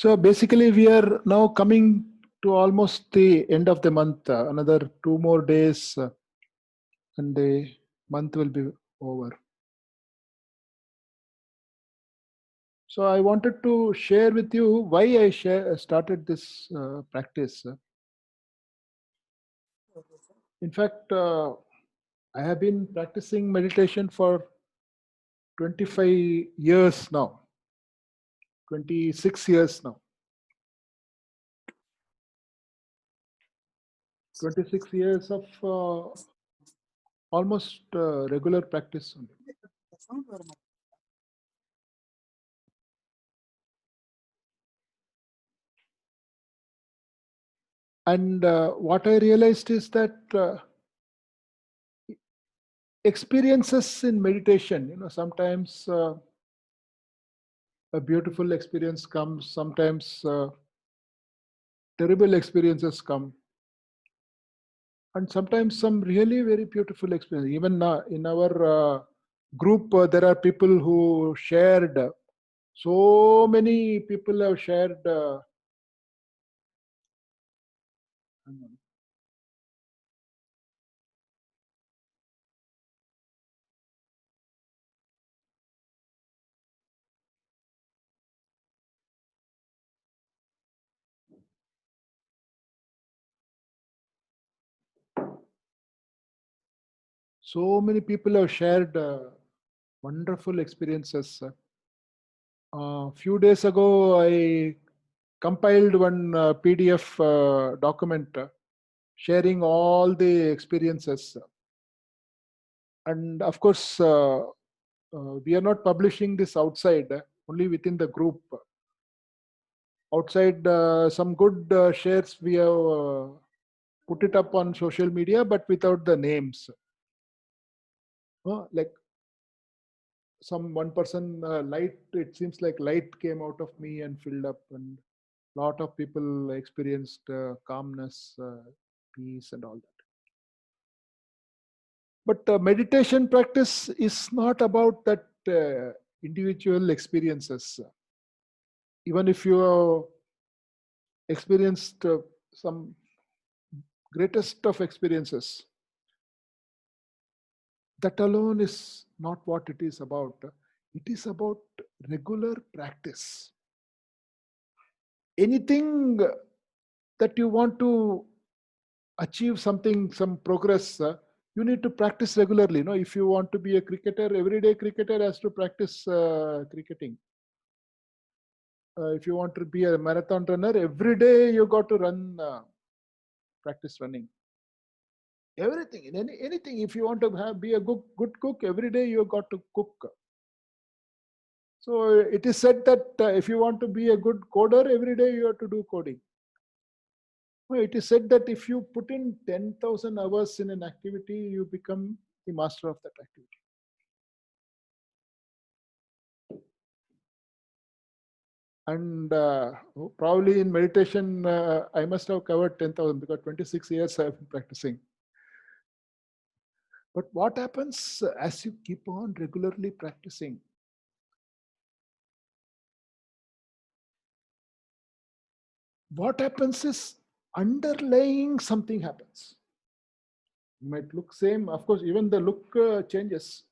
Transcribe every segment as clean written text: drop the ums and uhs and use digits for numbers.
So basically, we are now coming to almost the end of the month. Another 2 more days, and the month will be over. So I wanted to share with you why I started this practice. In fact, I have been practicing meditation for 25 years now, 26 years now. 26 years of almost regular practice only. And what I realized is that experiences in meditation, sometimes a beautiful experience comes, sometimes terrible experiences come, and sometimes some really very beautiful experience. Even in our group, there are people who shared, so many people have shared. So many people have shared wonderful experiences. A few days ago, I compiled one PDF document sharing all the experiences. And of course, we are not publishing this outside, only within the group. Outside, some good shares we have put it up on social media, but without the names. Like one person, light, it seems like light came out of me and filled up, and lot of people experienced calmness, peace, and all that. But meditation practice is not about that individual experiences. Even if you have experienced some greatest of experiences, that alone is not what it is about. It is about regular practice. Anything that you want to achieve something, some progress, you need to practice regularly. If you want to be a cricketer, everyday cricketer has to practice cricketing. If you want to be a marathon runner, every day you got to run, practice running. Everything, in anything, if you want to be a good cook, every day you got to cook. So it is said that if you want to be a good coder, every day you have to do coding. It is said that if you put in 10,000 hours in an activity, you become the master of that activity. And probably in meditation, I must have covered 10,000 because 26 years I have been practicing. But what happens as you keep on regularly practicing? What happens is underlying something happens. It might look same. Of course, even the look changes.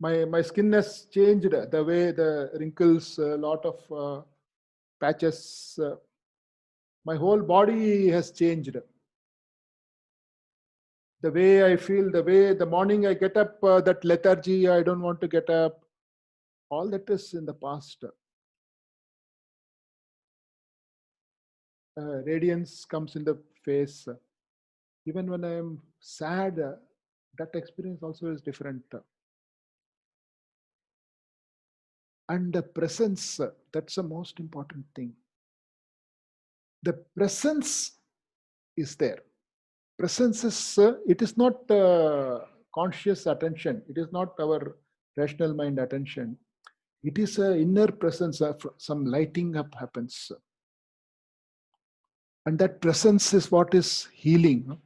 My skin has changed, the way the wrinkles, a lot of patches. My whole body has changed. The way I feel, the morning I get up, that lethargy, I don't want to get up. All that is in the past. Radiance comes in the face. Even when I am sad, that experience also is different. And the presence, that's the most important thing. The presence is there. Presence is, it is not conscious attention. It is not our rational mind attention. It is an inner presence, some lighting up happens. And that presence is what is healing.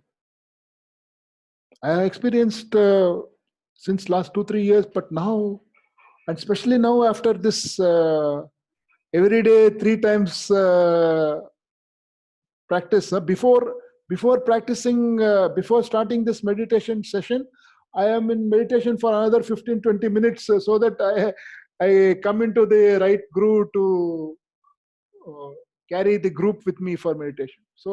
I have experienced since last 2-3 years, but now And especially now after this every day 3 times practice, before practicing, before starting this meditation session, I am in meditation for another 15-20 minutes so that I come into the right groove to carry the group with me for meditation. So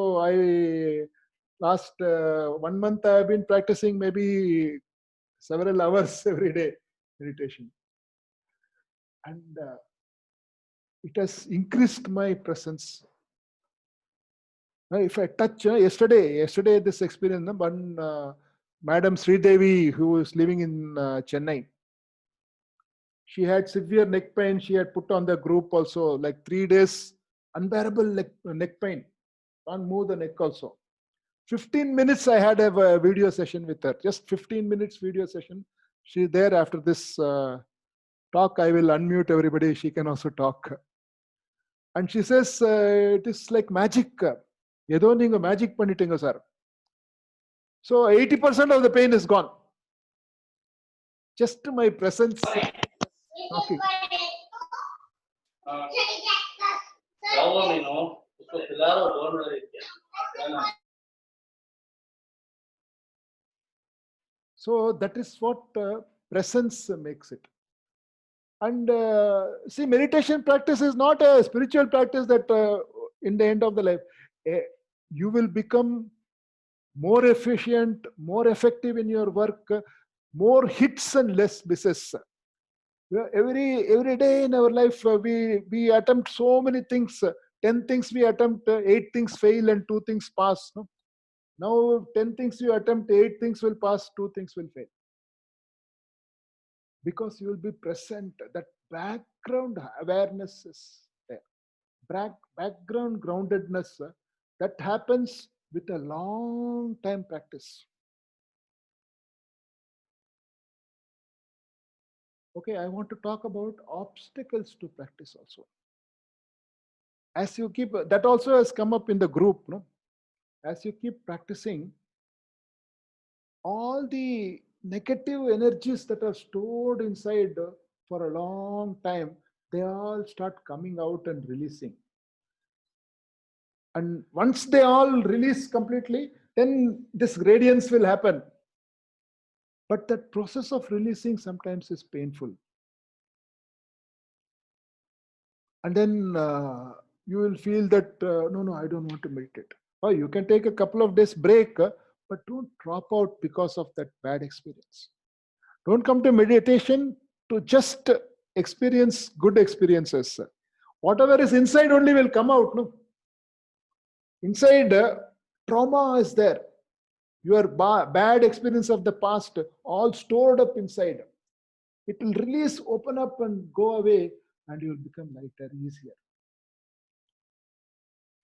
last 1 month I have been practicing maybe several hours every day meditation, and it has increased my presence. If I touch, yesterday this experience, one Madam Sridevi, who is living in Chennai, she had severe neck pain. She had put on the group also, like 3 days, unbearable neck pain. Can't move the neck also. 15 minutes I had a video session with her. Just 15 minutes video session. She's there after this talk. I will unmute everybody. She can also talk. And she says, it is like magic. Edo neenga magic panniteenga sir. So 80% of the pain is gone. Just my presence talking. So that is what presence makes it. And see, meditation practice is not a spiritual practice that in the end of the life, you will become more efficient, more effective in your work, more hits and less misses. Every day in our life, we attempt so many things. 10 things we attempt, 8 things fail and 2 things pass. No? Now 10 things you attempt, 8 things will pass, 2 things will fail. Because you will be present. That background awareness is there. Background groundedness, that happens with a long time practice. Okay, I want to talk about obstacles to practice also. As you keep, that also has come up in the group, no? As you keep practicing, all the negative energies that are stored inside for a long time, they all start coming out and releasing. And once they all release completely, then this gradients will happen. But that process of releasing sometimes is painful. And then you will feel that, no, I don't want to meditate. Or you can take a couple of days break, but don't drop out because of that bad experience. Don't come to meditation to just experience good experiences. Whatever is inside only will come out. No? Inside, trauma is there. Your bad experience of the past, all stored up inside. It will release, open up and go away, and you will become lighter, easier.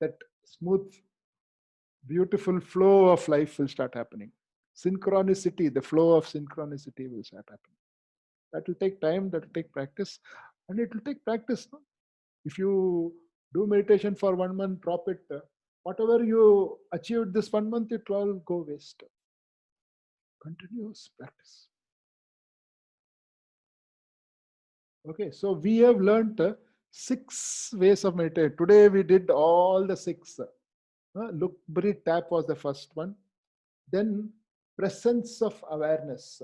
That smooth, beautiful flow of life will start happening. Synchronicity, the flow of synchronicity will start happening. That will take time, that will take practice, and it will take practice. No? If you do meditation for 1 month, drop it. Whatever you achieved this 1 month, it will all go waste. Continuous practice. Okay, so we have learned 6 ways of meditation. Today we did all the 6. Look, breathe, tap was the first one. Then presence of awareness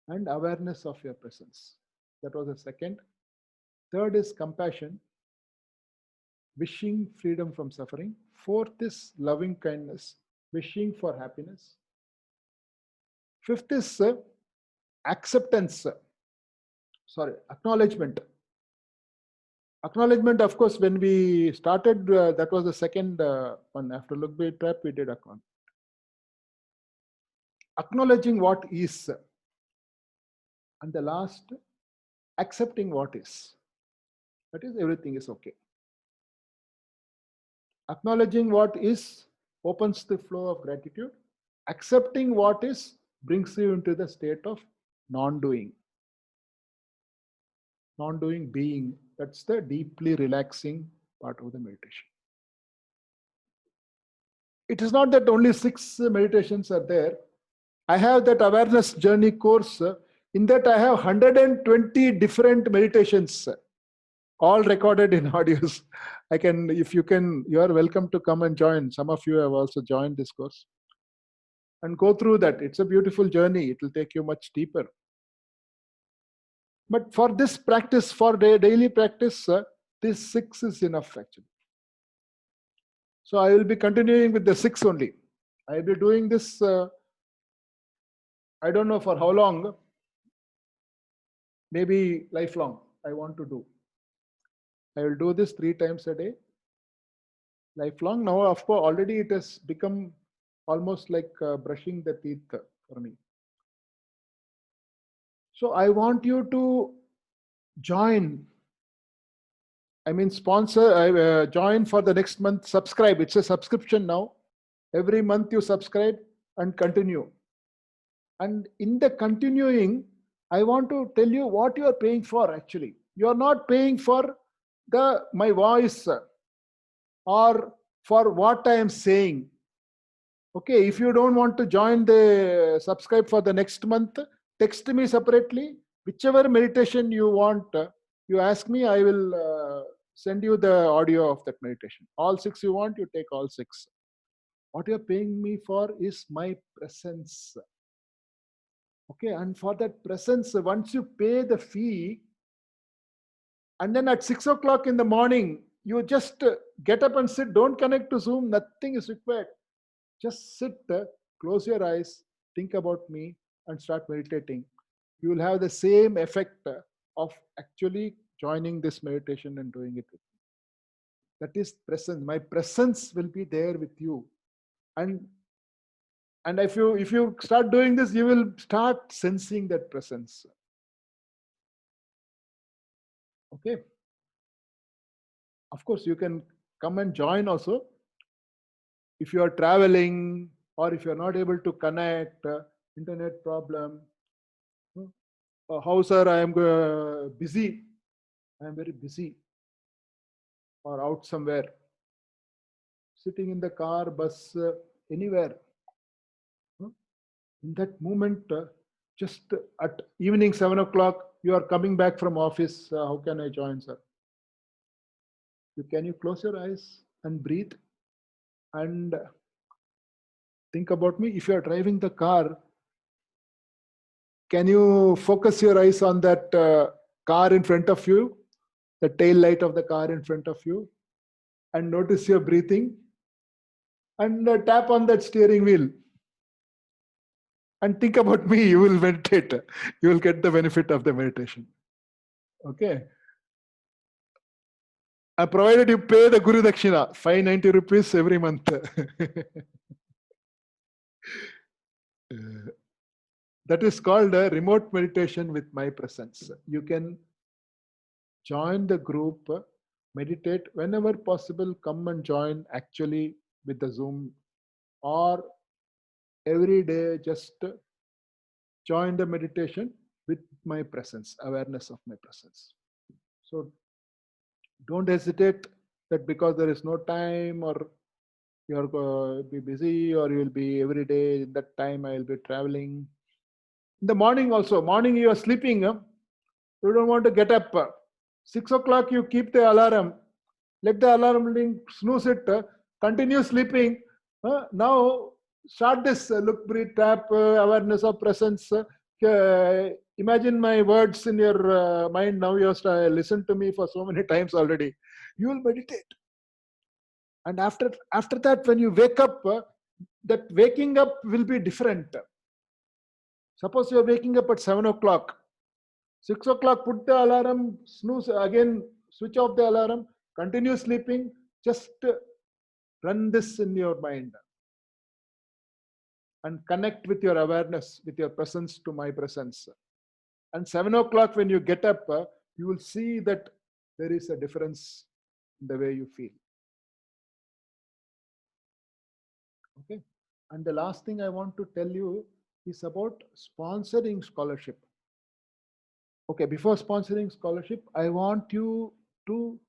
and awareness of your presence. That was the second. Third is compassion, wishing freedom from suffering. Fourth is loving kindness, wishing for happiness. Fifth is acceptance. Acknowledgement. Acknowledgement, of course, when we started, that was the second one. After look, breathe, tap, we did acknowledgement. Acknowledging what is. And the last, accepting what is. That is, everything is okay. Acknowledging what is opens the flow of gratitude. Accepting what is brings you into the state of non-doing. Non-doing being. That's the deeply relaxing part of the meditation. It is not that only 6 meditations are there. I have that awareness journey course. In that, I have 120 different meditations, all recorded in audios. I can, if you can, you are welcome to come and join. Some of you have also joined this course and go through that. It's a beautiful journey. It will take you much deeper. But for this practice, for daily practice, this 6 is enough actually. So I will be continuing with the 6 only. I will be doing this, I don't know for how long, maybe lifelong I want to do. I will do this 3 times a day, lifelong. Now, of course, already it has become almost like brushing the teeth for me. So I want you to join. I mean, sponsor, join for the next month, subscribe. It's a subscription now. Every month you subscribe and continue. And in the continuing, I want to tell you what you are paying for actually. You are not paying for my voice or for what I am saying. Okay, if you don't want to join the subscribe for the next month, text me separately. Whichever meditation you want, you ask me, I will send you the audio of that meditation. All 6 you want, you take all 6. What you're paying me for is my presence. Okay, and for that presence, once you pay the fee, and then at 6 o'clock in the morning, you just get up and sit. Don't connect to Zoom. Nothing is required. Just sit, close your eyes, think about me, and start meditating. You will have the same effect of actually joining this meditation and doing it with me. That is presence. My presence will be there with you. And if you start doing this, you will start sensing that presence. Okay. Of course, you can come and join also. If you are traveling or if you are not able to connect, internet problem. How, sir, I am busy. I am very busy. Or out somewhere. Sitting in the car, bus, anywhere. In that moment, just at evening 7 o'clock, you are coming back from office. How can I join, sir? Can you close your eyes and breathe and think about me? If you are driving the car, can you focus your eyes on that car in front of you, the tail light of the car in front of you, and notice your breathing and tap on that steering wheel and think about me. You will meditate. You will get the benefit of the meditation. Okay. Provided you pay the Guru Dakshina, 590 rupees every month. That is called a remote meditation with my presence. You can join the group, meditate whenever possible, come and join actually with the Zoom, or every day just join the meditation with my presence, awareness of my presence. So don't hesitate that because there is no time or you're going to be busy or you will be every day in that time I will be traveling. In the morning also, morning you are sleeping, you don't want to get up. 6 o'clock you keep the alarm, let the alarm ring, snooze it, continue sleeping. Now start this look, breathe, tap, awareness of presence. Imagine my words in your mind. Now you have listened to me for so many times already. You will meditate. And after that, when you wake up, that waking up will be different. Suppose you are waking up at 7 o'clock. 6 o'clock, put the alarm, snooze, again switch off the alarm, continue sleeping, just run this in your mind. And connect with your awareness, with your presence to my presence. And 7 o'clock when you get up, you will see that there is a difference in the way you feel. Okay. And the last thing I want to tell you is about sponsoring scholarship. Okay, before sponsoring scholarship, I want you to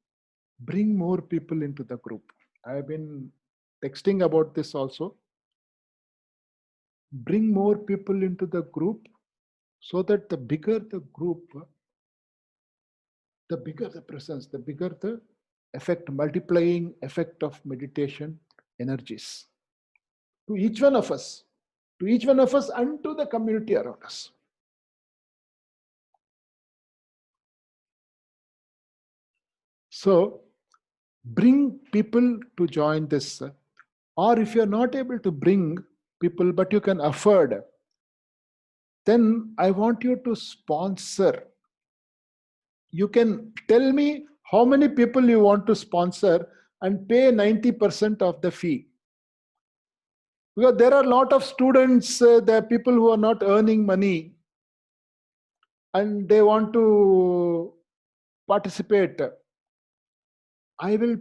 bring more people into the group. I have been texting about this also. Bring more people into the group so that the bigger the group, the bigger the presence, the bigger the effect, multiplying effect of meditation energies to each one of us, to each one of us and to the community around us. So bring people to join this, or if you're not able to bring people but you can afford, then I want you to sponsor. You can tell me how many people you want to sponsor and pay 90% of the fee. Because there are a lot of students, there are people who are not earning money and they want to participate. I will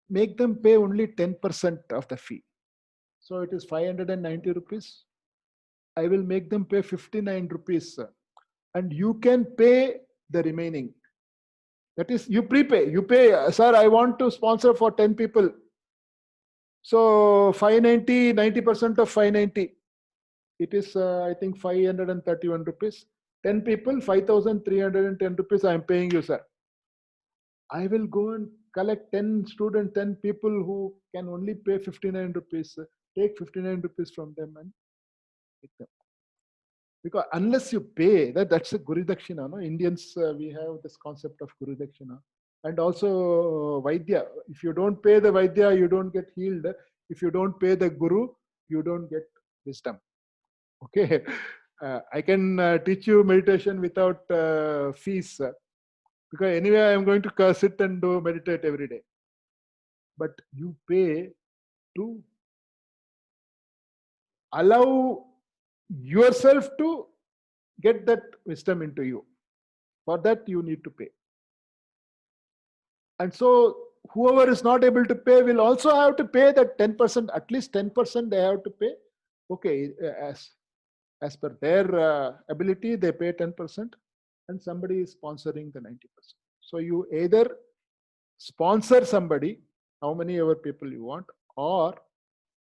make them pay only 10% of the fee. So it is 590 rupees. I will make them pay 59 rupees. And you can pay the remaining. That is, you prepay. You pay, sir, I want to sponsor for 10 people. So 590, 90% of 590. It is, I think, 531 rupees. 10 people, 5,310 rupees I am paying you, sir. I will go and collect 10 students, 10 people who can only pay 59 rupees. Take 59 rupees from them and take them. Because unless you pay, that's a Guru Dakshina. No? Indians, we have this concept of Guru Dakshina. And also Vaidya. If you don't pay the Vaidya, you don't get healed. If you don't pay the Guru, you don't get wisdom. Okay. I can teach you meditation without fees. Because anyway, I am going to sit and do meditate every day. But you pay to allow yourself to get that wisdom into you. For that, you need to pay. And so whoever is not able to pay will also have to pay that 10%, at least 10% they have to pay. Okay, as per their ability, they pay 10% and somebody is sponsoring the 90%. So you either sponsor somebody, how many ever people you want, or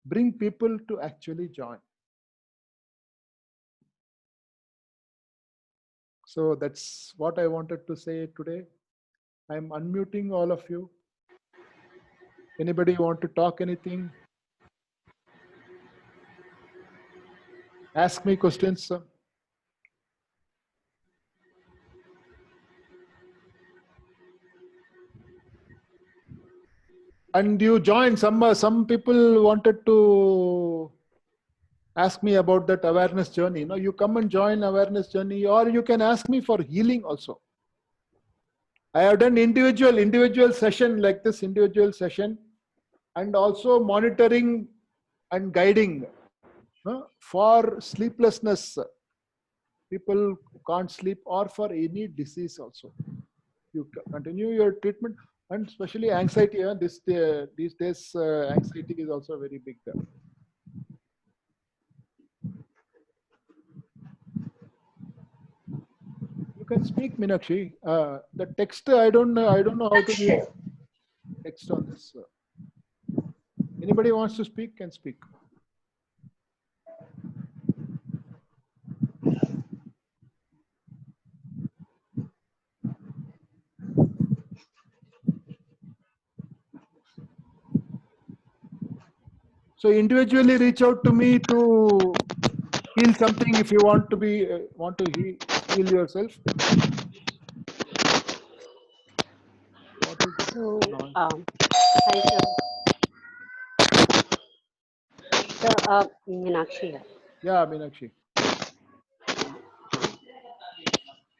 bring people to actually join. So that's what I wanted to say today. I'm unmuting all of you. Anybody want to talk anything? Ask me questions. And you join. Some people wanted to ask me about that awareness journey. No, you come and join awareness journey, or you can ask me for healing also. I have done individual session like this, individual session, and also monitoring and guiding for sleeplessness. People can't sleep, or for any disease also. You continue your treatment, and especially anxiety. These days, anxiety is also very big. You can speak, Meenakshi. The text, I don't know how to use text on this. Anybody wants to speak can speak. So individually reach out to me to heal something if you want to be want to heal yourself. What is this noise? Hi, sir. So, Meenakshi here. Yeah, Meenakshi.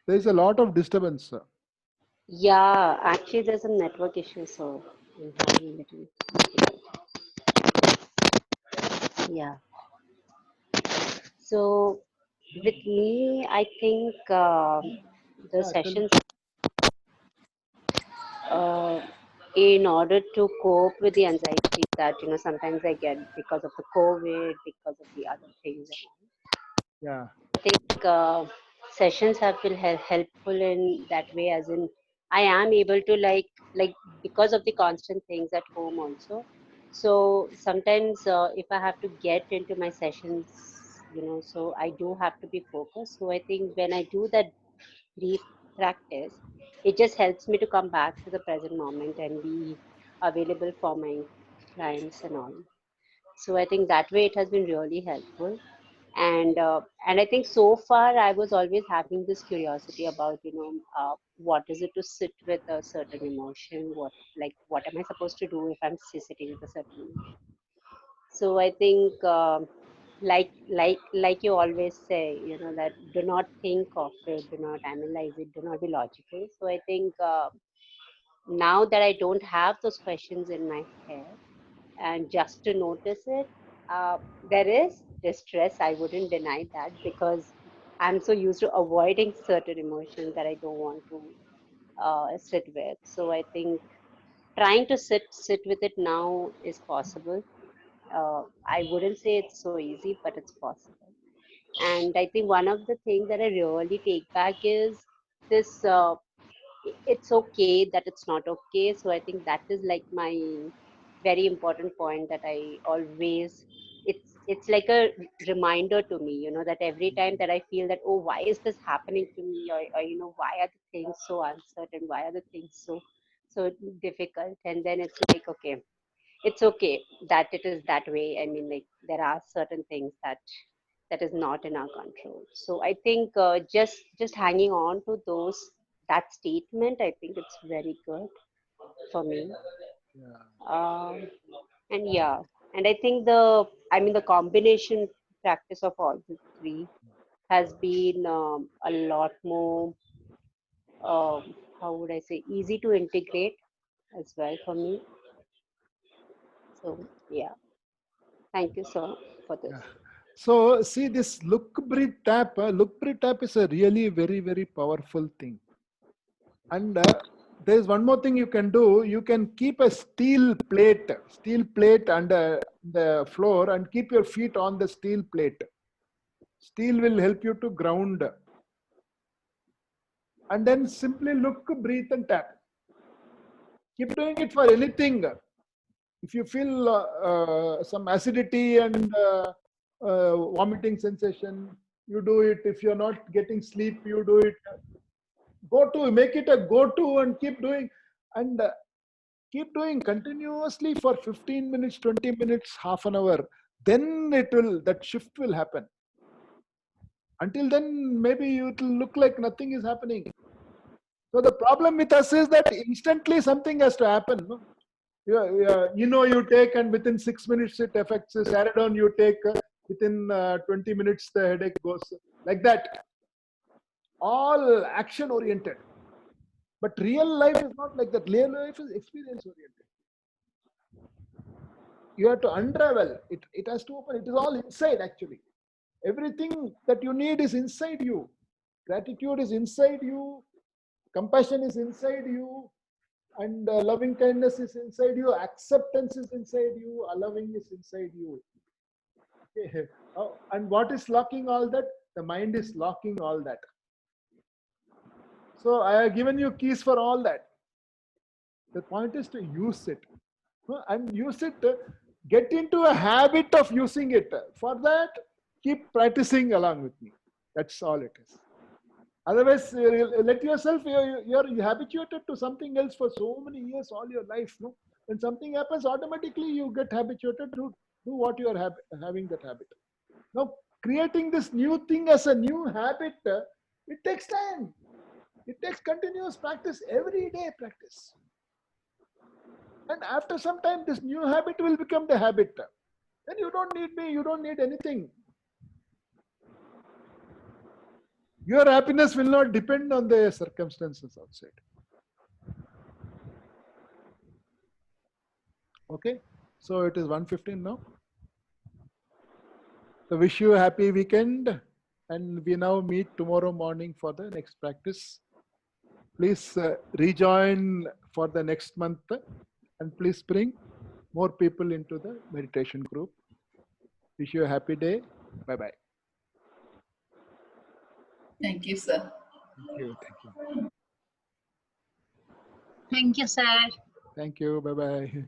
There is a lot of disturbance. Yeah, actually, there's a network issue, so I'm having a little difficulty. Yeah. So, with me, I think the Yeah, tell me. sessions, uh, in order to cope with the anxiety that sometimes I get because of the COVID, because of the other things, Yeah, I think sessions have been helpful in that way, as in I am able to like because of the constant things at home also. So sometimes if I have to get into my sessions so I do have to be focused. So I think when I do that brief practice, it just helps me to come back to the present moment and be available for my clients and all. So I think that way it has been really helpful. And I think so far I was always having this curiosity about what is it to sit with a certain emotion, what am I supposed to do if I'm sitting with a certain emotion. So I think like you always say, that do not think of it, do not analyze it, do not be logical. So I think now that I don't have those questions in my head, and just to notice it, there is distress. I wouldn't deny that, because I'm so used to avoiding certain emotions that I don't want to sit with. So I think trying to sit with it now is possible. I wouldn't say it's so easy, but it's possible. And I think one of the things that I really take back is this. It's okay that it's not okay. So I think that is like my very important point that I always, it's like a reminder to me, that every time that I feel that, oh, why is this happening to me, or why are the things so uncertain, why are the things so difficult, and then it's like, okay, it's okay that it is that way. I mean, like, there are certain things that is not in our control. So I think just hanging on to that statement, I think it's very good for me. Yeah. um, and yeah, and I think the combination practice of all the three has been a lot more, how would I say, easy to integrate as well for me. So yeah, thank you so for this. Yeah. So see this look, breathe, tap. Look, breathe, tap is a really very, very powerful thing. And there's one more thing you can do. You can keep a steel plate under the floor and keep your feet on the steel plate. Steel will help you to ground. And then simply look, breathe, and tap. Keep doing it for anything. If you feel some acidity and vomiting sensation, you do it. If you're not getting sleep, you do it. Make it a go-to and keep doing. And keep doing continuously for 15 minutes, 20 minutes, half an hour. Then that shift will happen. Until then, maybe it will look like nothing is happening. So the problem with us is that instantly something has to happen. No? You take, and within 6 minutes it affects. Saradon you take, within 20 minutes the headache goes. Like that. All action oriented. But real life is not like that. Real life is experience oriented. You have to unravel. It has to open. It is all inside actually. Everything that you need is inside you. Gratitude is inside you. Compassion is inside you. And loving kindness is inside you. Acceptance is inside you. Allowing is inside you. Okay. And what is locking all that? The mind is locking all that. So I have given you keys for all that. The point is to use it. And use it. Get into a habit of using it. For that, keep practicing along with me. That's all it is. Otherwise, let yourself, you're habituated to something else for so many years, all your life. No? When something happens, automatically you get habituated to do what you are having that habit. Now, creating this new thing as a new habit, it takes time. It takes continuous practice, everyday practice. And after some time, this new habit will become the habit. Then you don't need me, you don't need anything. Your happiness will not depend on the circumstances outside. Okay, so it is 1:15 now. So wish you a happy weekend, and we now meet tomorrow morning for the next practice. Please rejoin for the next month, and please bring more people into the meditation group. Wish you a happy day. Bye bye. Thank you, sir. Thank you. Thank you. Thank you, sir. Thank you. Bye bye.